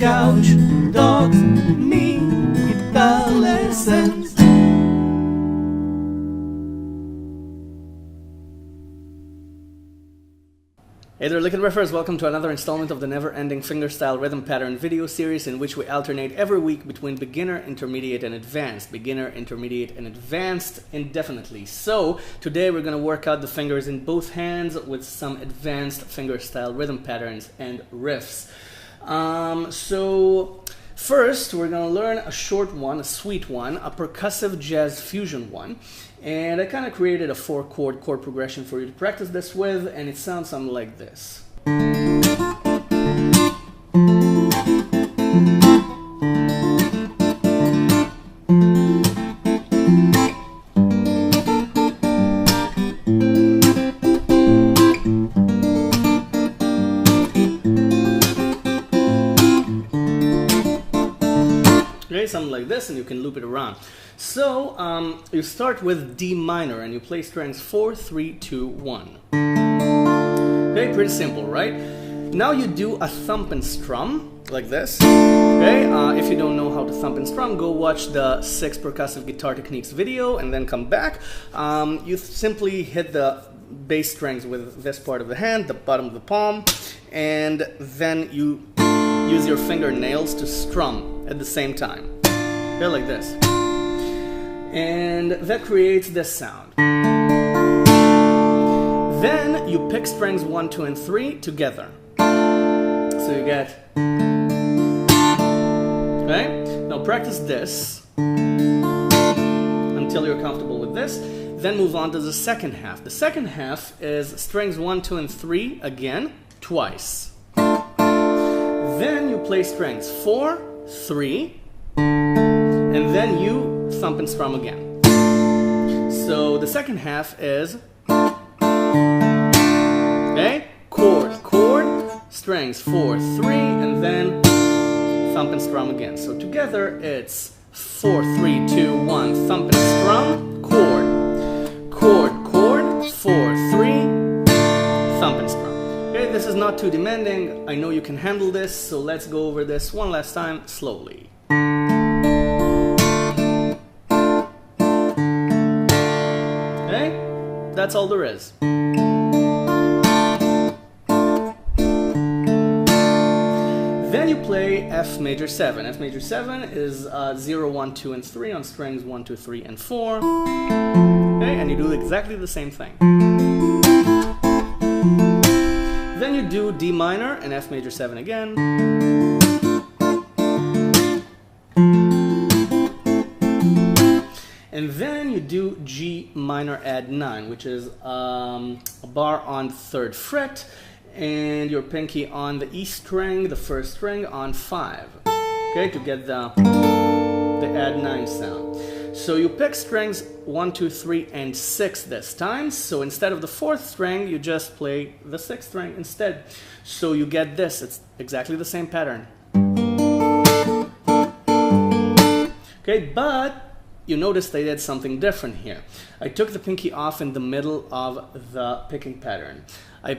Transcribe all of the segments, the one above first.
couch, dogs, me, guitar lessons. Hey there, Lick and Riffers, welcome to another installment of the never-ending fingerstyle rhythm pattern video series in which we alternate every week between beginner, intermediate, and advanced. Beginner, intermediate, and advanced indefinitely. So, today we're going to work out the fingers in both hands with some advanced fingerstyle rhythm patterns and riffs. So first we're going to learn a short one, a sweet one, a percussive jazz fusion one. And I kind of created a 4-chord chord progression for you to practice this with, and it sounds something like this. Okay, something like this, and you can loop it around. So you start with D minor and you play strings 4, 3, 2, 1. Okay, pretty simple, right? Now you do a thump and strum like this. Okay, if you don't know how to thump and strum, go watch the 6 percussive guitar techniques video and then come back. You simply hit the bass strings with this part of the hand, the bottom of the palm, and then you use your fingernails to strum at the same time. Okay, like this. And that creates this sound. Then you pick strings 1, 2, and 3 together. So you get... Okay? Now practice this until you're comfortable with this. Then move on to the second half. The second half is strings 1, 2, and 3 again, twice. Then you play strings 4, 3, and then you thump and strum again. So the second half is, okay, chord, chord, strings 4, 3, and then thump and strum again. So together it's 4, 3, 2, 1, thump and strum, chord, chord, chord, 4, 3, thump and strum. Okay, this is not too demanding. I know you can handle this, so let's go over this one last time slowly. That's all there is. Then you play F major 7. F major 7 is 0, 1, 2, and 3 on strings 1, 2, 3, and 4. Okay, and you do exactly the same thing. Then you do D minor and F major 7 again. And then you do G minor add 9, which is a bar on 3rd fret, and your pinky on the E string, the 1st string on 5, okay, to get the add 9 sound. So you pick strings 1, 2, 3, and 6 this time. So instead of the 4th string, you just play the 6th string instead. So you get this. It's exactly the same pattern. Okay, but you noticed I did something different here. I took the pinky off in the middle of the picking pattern. I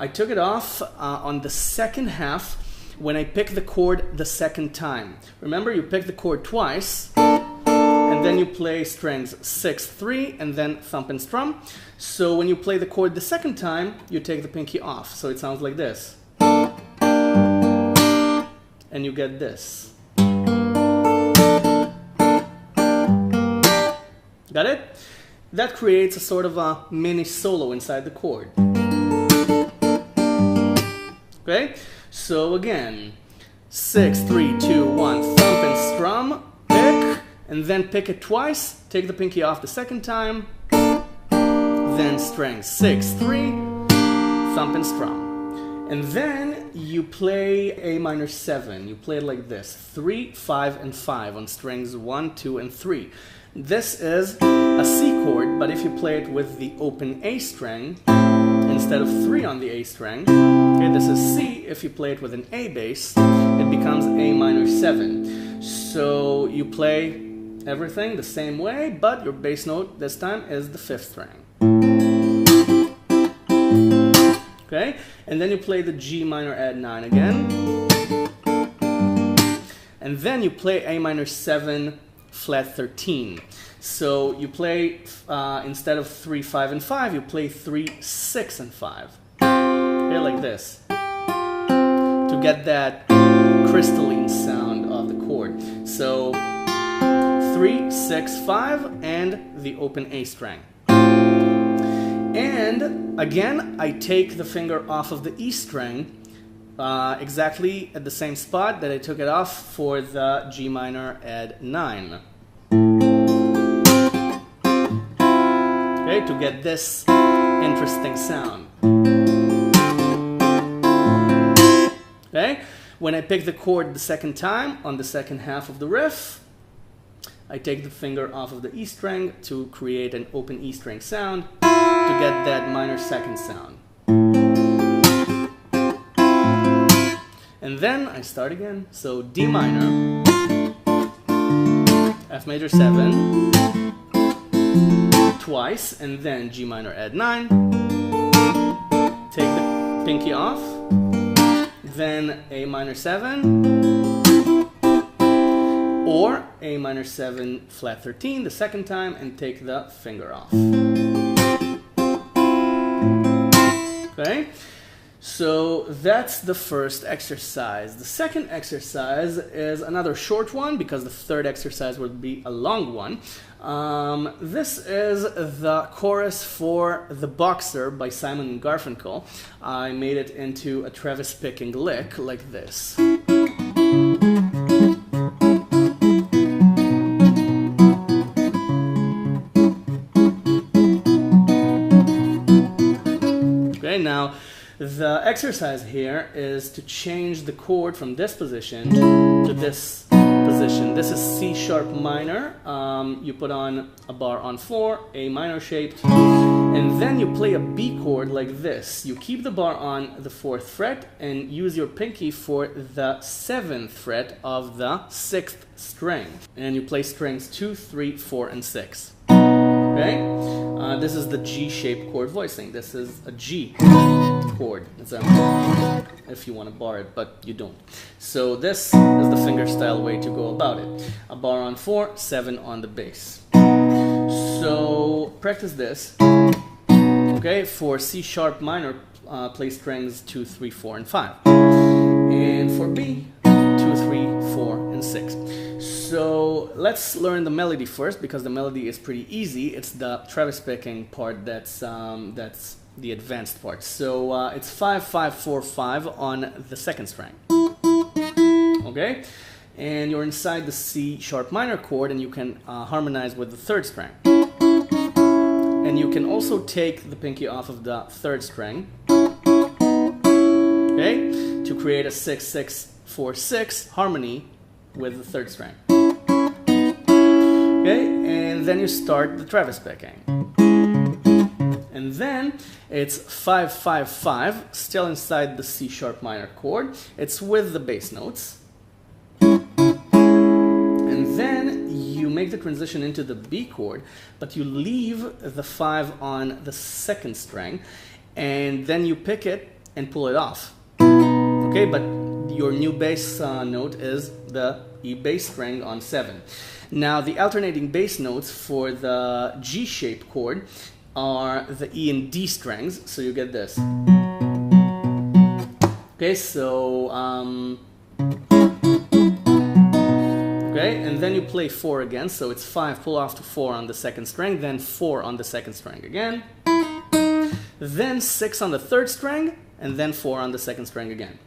took it off on the second half when I pick the chord the second time. Remember, you pick the chord twice, and then you play strings 6, 3, and then thump and strum. So when you play the chord the second time, you take the pinky off. So it sounds like this. And you get this. Got it? That creates a sort of a mini solo inside the chord. Okay? So again, 6, 3, 2, 1, thump and strum, pick, and then pick it twice, take the pinky off the second time, then string 6, 3, thump and strum. And then you play A minor 7. You play it like this, 3, 5, and 5 on strings 1, 2, and 3. This is a C chord, but if you play it with the open A string, instead of 3 on the A string, okay, this is C. If you play it with an A bass, it becomes A minor 7. So you play everything the same way, but your bass note this time is the 5th string. Okay, and then you play the G minor add 9 again. and then you play A minor 7 flat 13. So you play, instead of 3, 5, and 5, you play 3, 6, and 5. Okay, like this. To get that crystalline sound of the chord. So 3, 6, 5, and the open A string. And again, I take the finger off of the E string exactly at the same spot that I took it off for the G minor add 9. Okay, to get this interesting sound. Okay, when I pick the chord the second time on the second half of the riff, I take the finger off of the E string to create an open E string sound to get that minor second sound. And then I start again. So D minor, F major 7, twice, and then G minor add 9. Take the pinky off, then A minor 7, or A minor 7 flat 13 the second time, and take the finger off. Okay, so that's the first exercise. The second exercise is another short one because the third exercise will be a long one. This is the chorus for The Boxer by Simon and Garfunkel. I made it into a Travis picking lick like this. Okay, now the exercise here is to change the chord from this position to this position. This is C sharp minor. You put on a bar on 4, A minor shaped, and then you play a B chord like this. You keep the bar on the 4th fret and use your pinky for the 7th fret of the 6th string. And you play strings 2, 3, 4, and 6. Okay? This is the G-shaped chord voicing. This is a G chord. It's if you want to bar it, but you don't. So this is the fingerstyle way to go about it. A bar on 4, 7 on the bass. So practice this. Okay, for C sharp minor, play strings 2, 3, 4, and 5. And for B, 2, 3, 4, and 6. So let's learn the melody first, because the melody is pretty easy. It's the Travis picking part that's the advanced part. So it's 5, 5, 4, 5 on the second string. Okay, and you're inside the C sharp minor chord, and you can harmonize with the third string. And you can also take the pinky off of the third string. Okay, to create a 6, 6, 4, 6 harmony with the third string. Okay, and then you start the Travis picking. And then it's 5, 5, 5, still inside the C sharp minor chord. It's with the bass notes. And then you make the transition into the B chord, but you leave the 5 on the second string, and then you pick it and pull it off. Okay, but your new bass note is the E bass string on 7. Now the alternating bass notes for the G-shaped chord are the E and D strings, so you get this. Okay, so okay, and then you play 4 again, so it's 5, pull off to 4 on the second string, then 4 on the second string again, then 6 on the third string, and then 4 on the second string again.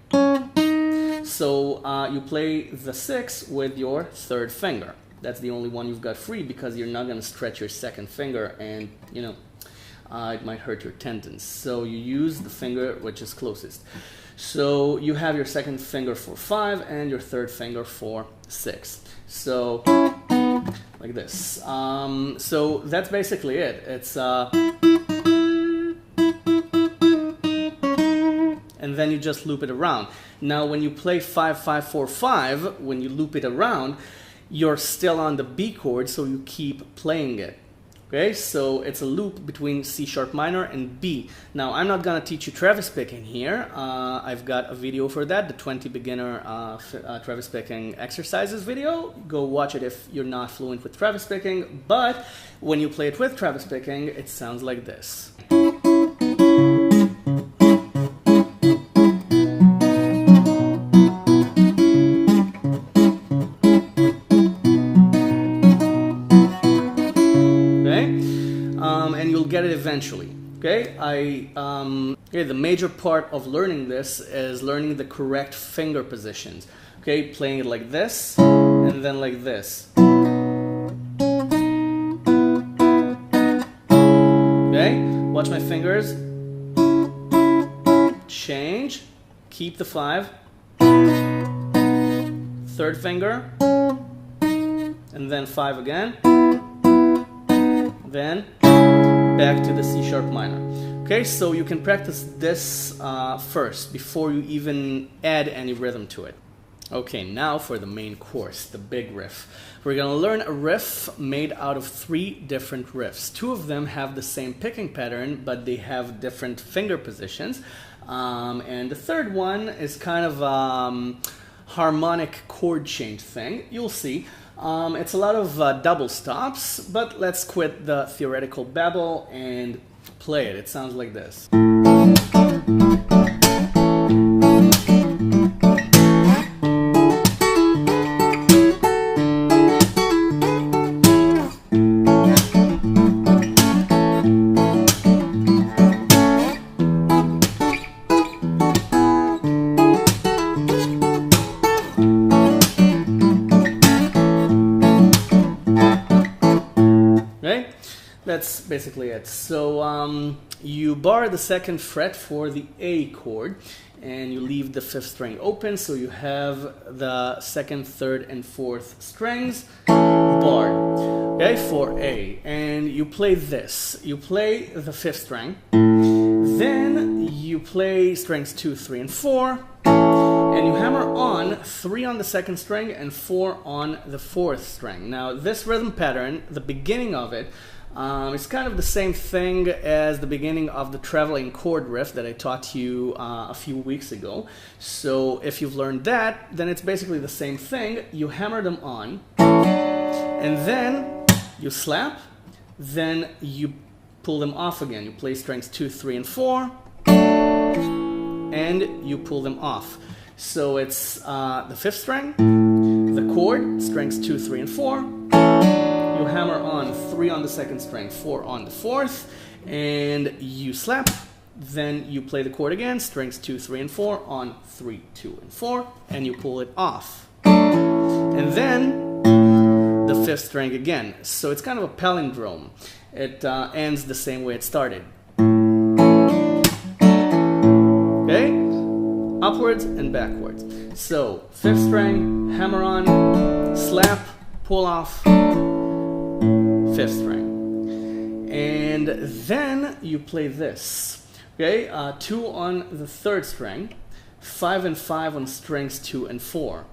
So you play the 6 with your third finger. That's the only one you've got free, because you're not going to stretch your second finger, and you know it might hurt your tendons. So you use the finger which is closest. So you have your second finger for 5 and your third finger for 6. So like this. So that's basically it. It's and then you just loop it around. Now when you play 5, 5, 4, 5, when you loop it around, you're still on the B chord, so you keep playing it. Okay, so it's a loop between C sharp minor and B. Now, I'm not gonna teach you Travis picking here. I've got a video for that, the 20 beginner Travis picking exercises video. Go watch it if you're not fluent with Travis picking. But when you play it with Travis picking, it sounds like this. And you'll get it eventually. Okay, the major part of learning this is learning the correct finger positions. Okay, playing it like this and then like this. Okay, watch my fingers. Change, keep the 5. Third finger, and then 5 again. Then back to the C sharp minor. Okay, so you can practice this first before you even add any rhythm to it. Okay, now for the main course, the big riff. We're gonna learn a riff made out of 3 different riffs. 2 of them have the same picking pattern, but they have different finger positions. And the third one is kind of harmonic chord change thing. You'll see. It's a lot of double stops, but let's quit the theoretical babble and play it. It sounds like this. That's basically it. So you bar the 2nd fret for the A chord and you leave the 5th string open, so you have the 2nd, 3rd, and 4th strings barred, okay, for A. And you play this. You play the 5th string, then you play strings 2, 3, and 4, and you hammer on 3 on the 2nd string and 4 on the 4th string. Now this rhythm pattern, the beginning of it, it's kind of the same thing as the beginning of the traveling chord riff that I taught you a few weeks ago. So if you've learned that, then it's basically the same thing. You hammer them on, and then you slap, then you pull them off again. You play strings 2, 3, and 4, and you pull them off. So it's the 5th string, the chord, strings 2, 3, and 4, you hammer on 3 on the 2nd string, 4 on the 4th, and you slap, then you play the chord again, strings 2, 3, and 4 on 3, 2, and 4, and you pull it off. And then the 5th string again. So it's kind of a palindrome. It ends the same way it started. Okay? Upwards and backwards. So 5th string, hammer on, slap, pull off, 5th string, and then you play this. Okay, 2 on the 3rd string, 5 and 5 on strings 2 and 4.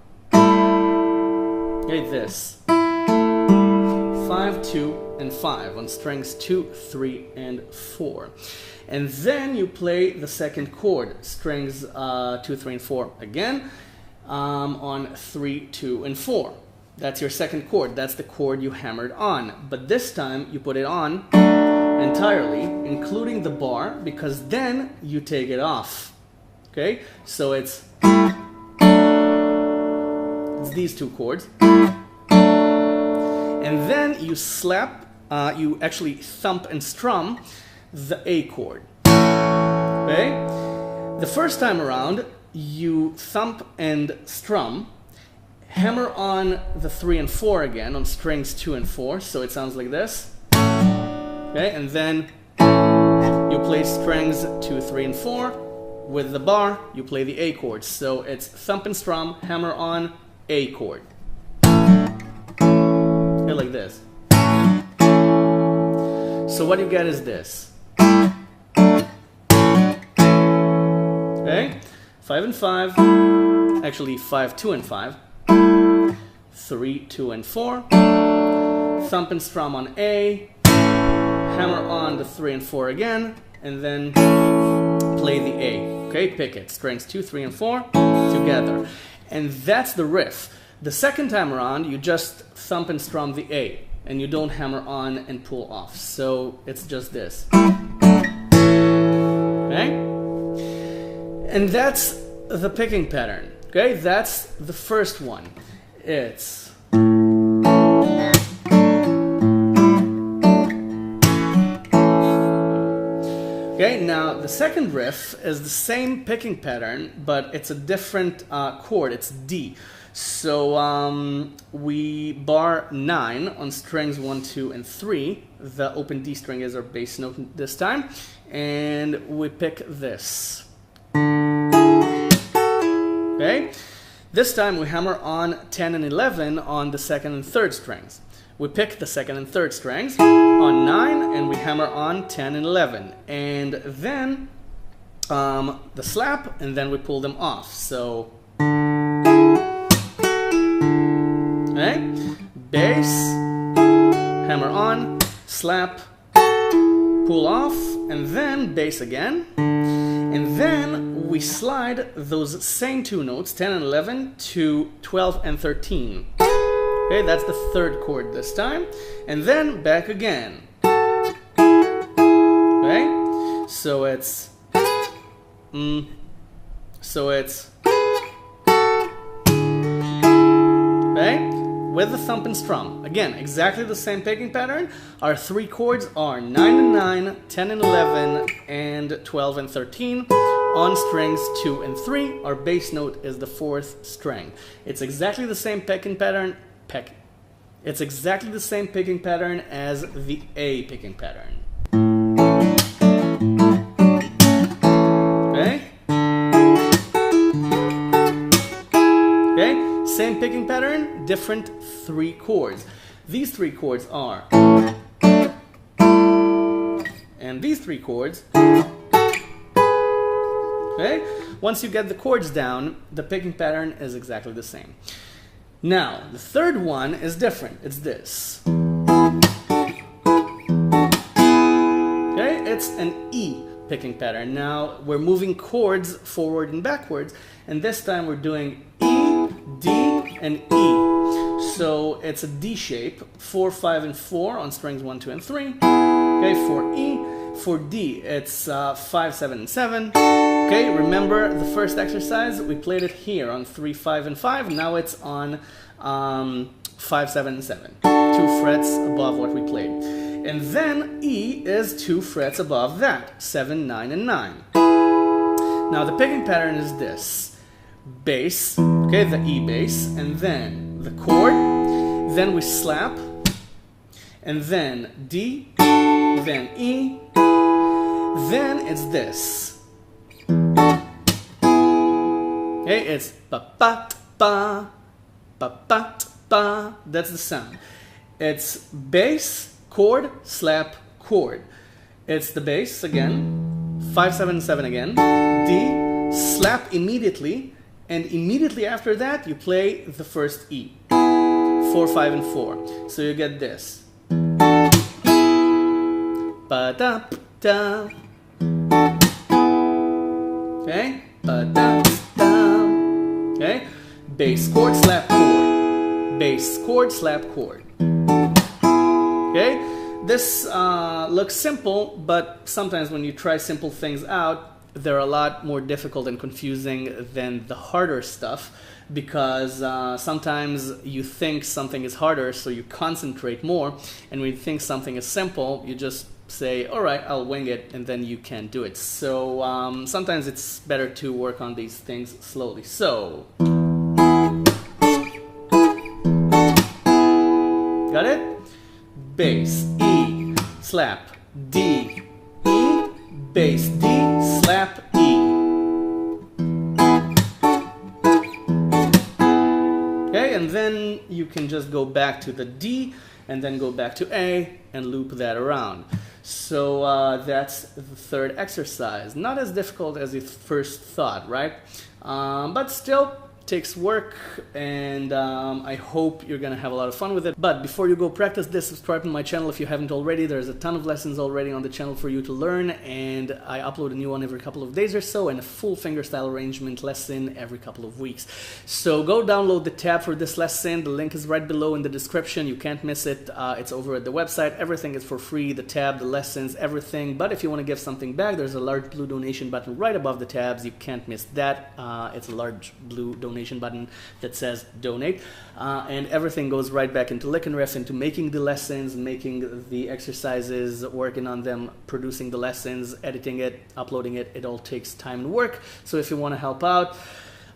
Okay, this 5, 2, and 5 on strings 2, 3, and 4, and then you play the 2nd chord, strings 2, 3, and 4 again, on 3, 2, and 4. That's your 2nd chord. That's the chord you hammered on. But this time you put it on entirely, including the bar, because then you take it off. Okay? So it's these 2 chords. And then you slap, you actually thump and strum the A chord. Okay? The first time around, you thump and strum, hammer on the 3 and 4 again on strings 2 and 4, so it sounds like this. Okay, and then you play strings 2, 3, and 4. With the bar, you play the A chord. So it's thump and strum, hammer on, A chord. Okay, like this. So what you get is this. Okay, 5 and 5, actually 5, 2, and 5. 3, 2, and 4, thump and strum on A, hammer on the 3 and 4 again, and then play the A. Okay, pick it. Strings 2, 3, and 4 together. And that's the riff. The second time around, you just thump and strum the A, and you don't hammer on and pull off. So it's just this. Okay? And that's the picking pattern. Okay, that's the first one. It's okay, now the second riff is the same picking pattern, but it's a different chord. It's D. So we bar 9 on strings 1, 2, and 3. The open D string is our bass note this time. And we pick this. Okay? This time we hammer on 10 and 11 on the second and third strings. We pick the second and third strings on 9 and we hammer on 10 and 11. And then the slap, and then we pull them off. So, okay? Bass, hammer on, slap, pull off, and then bass again. And then we slide those same two notes, 10 and 11, to 12 and 13. Okay, that's the third chord this time. And then back again. Okay, so it's okay, with the thump and strum. Again, exactly the same picking pattern. Our three chords are 9 and 9, 10 and 11, and 12 and 13 on strings 2 and 3. Our bass note is the fourth string. It's exactly the same picking pattern. It's exactly the same picking pattern as the A picking pattern. Okay? Okay? Same picking pattern, different three chords. These three chords are, and these three chords. Okay? Once you get the chords down, the picking pattern is exactly the same. Now, the third one is different. It's this. Okay? It's an E picking pattern. Now, we're moving chords forward and backwards, and this time we're doing E, D, and E. So it's a D shape, 4, 5, and 4 on strings 1, 2, and 3. Okay, for E. For D, it's 5, 7, and 7. Okay, remember the first exercise? We played it here on 3, 5, and 5. Now it's on 5, 7, and 7. 2 frets above what we played. And then E is 2 frets above that, 7, 9, and 9. Now the picking pattern is this. Bass, okay, the E bass, and then the chord, then we slap, and then D, then E, then it's this. Okay, it's ba-ba-ba, ba-ba-ba, that's the sound. It's bass, chord, slap, chord. It's the bass again, 5, 7, 7 again, D, slap immediately, and immediately after that you play the first E, 4, 5, and 4. So you get this. Ba-da-da. Okay? Ba-da-da. Okay? Bass, chord, slap, chord. Bass, chord, slap, chord. Okay? This looks simple, but sometimes when you try simple things out, they're a lot more difficult and confusing than the harder stuff, because sometimes you think something is harder, so you concentrate more, and when you think something is simple, you just say, all right, I'll wing it, and then you can't do it. So sometimes it's better to work on these things slowly. So, got it? Bass, E, slap, D, E, bass, D, slap, E. Okay, and then you can just go back to the D, and then go back to A, and loop that around. So that's the third exercise. Not as difficult as you first thought, right? But still, takes work, and I hope you're gonna have a lot of fun with it. But before you go practice this, subscribe to my channel if you haven't already. There's a ton of lessons already on the channel for you to learn, and I upload a new one every couple of days or so, and a full fingerstyle arrangement lesson every couple of weeks. So go download the tab for this lesson. The link is right below in the description. You can't miss it. It's over at the website. Everything is for free, the tab, the lessons, everything. But if you want to give something back, there's a large blue donation button right above the tabs. You can't miss that. It's a large blue donation button that says donate, and everything goes right back into lick and riff, into making the lessons, making the exercises, working on them, producing the lessons, editing it, uploading it. It all takes time and work. So if you want to help out,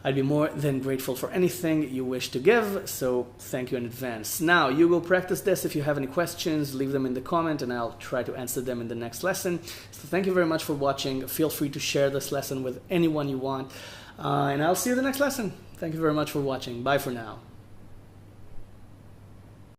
I'd be more than grateful for anything you wish to give, so thank you in advance. Now, you go practice this. If you have any questions, leave them in the comment and I'll try to answer them in the next lesson. So thank you very much for watching. Feel free to share this lesson with anyone you want, and I'll see you in the next lesson. Thank you very much for watching. Bye for now.